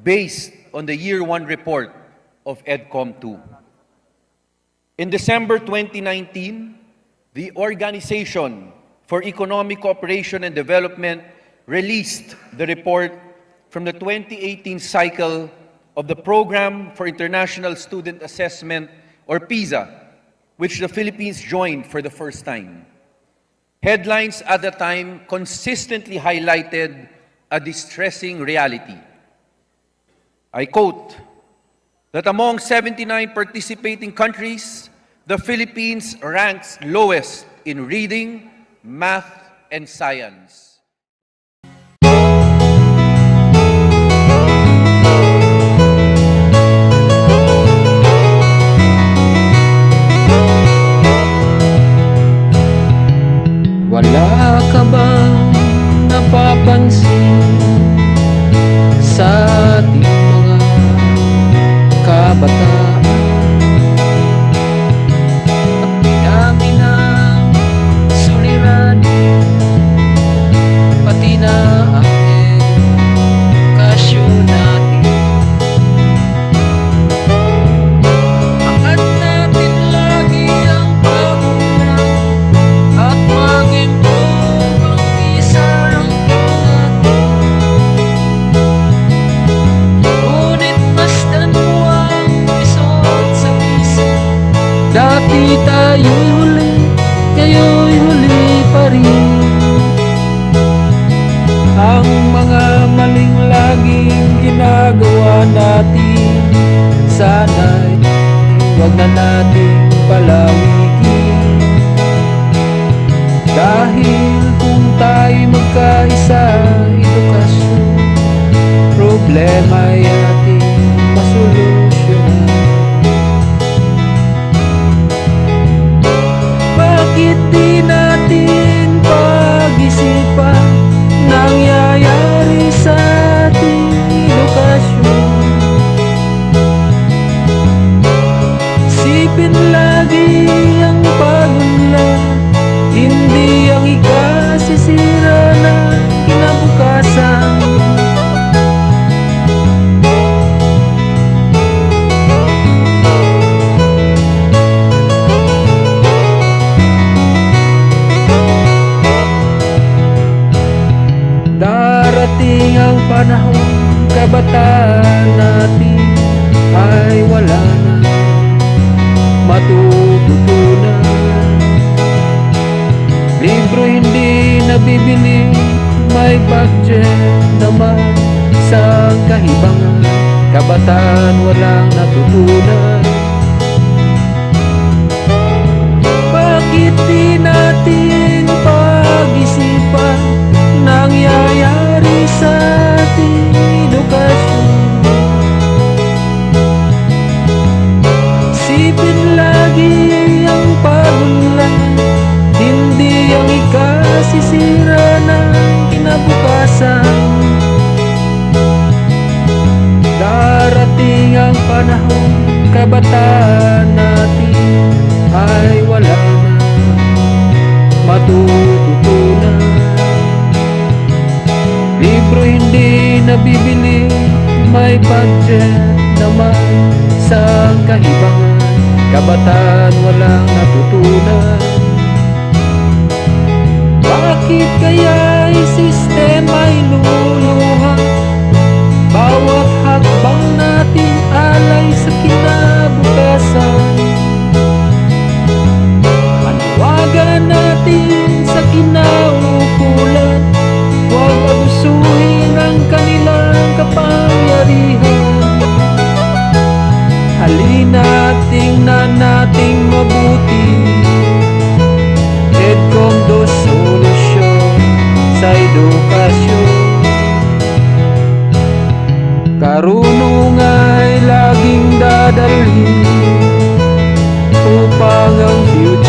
based on the Year 1 report of EDCOM 2. In December 2019, the Organization for Economic Cooperation and Development released the report from the 2018 cycle of the Program for International Student Assessment, or PISA, which the Philippines joined for the first time. Headlines at the time consistently highlighted a distressing reality. I quote, that among 79 participating countries, the Philippines ranks lowest in reading, math, and science. Wala ka bang napapansin sa ating mga kabataan? Dami ng suliranin, pati na ang edukasyon natin. Angat natin lagi ang pagkulang at mag-improve ang isang natin. Ngunit masdan mo ang isuot sa isa. Dati tayo'y huli, ngayo'y huli pa rin. Ang mga maling laging ginagawa natin, sana'y huwag na nating palawikin. Dahil kung tayo'y magkaisa, edukasyon, problema'y ating masolusyonan. Bakit di natin pag-isipan nangyayari sa ating edukasyon? Sipin lagi ang pagunlad, hindi ang ikasisira ng kinabukasan. Darating ang panahon, kabataan natin ay wala na matututunan. Libro hindi nabibili, may budget naman sa kahibangan. Kabataan walang natutunan. Bakit di natin pag-isipan nangyayari sa ating edukasyon? Sipin lagi ang pagunlad, hindi ang ikasisira ng kinabukasan. Darating ang panahon, kabataan natin ay wala na matututunan. Libro hindi nabibili, may budget naman sa kahibangan. Kabataan walang natutunan. Bakit kaya'y sistema'y luluha? Bawat hakbang natin alay sa kinabukasan. Panawagan natin sa kinaukulan, huwag abusuhin ang kanilang kapangyarihan. Halina, tingnan nating mabuti. EDCOM 2 solusyon sa edukasyon. Karunungay laging dadalhin upang ang future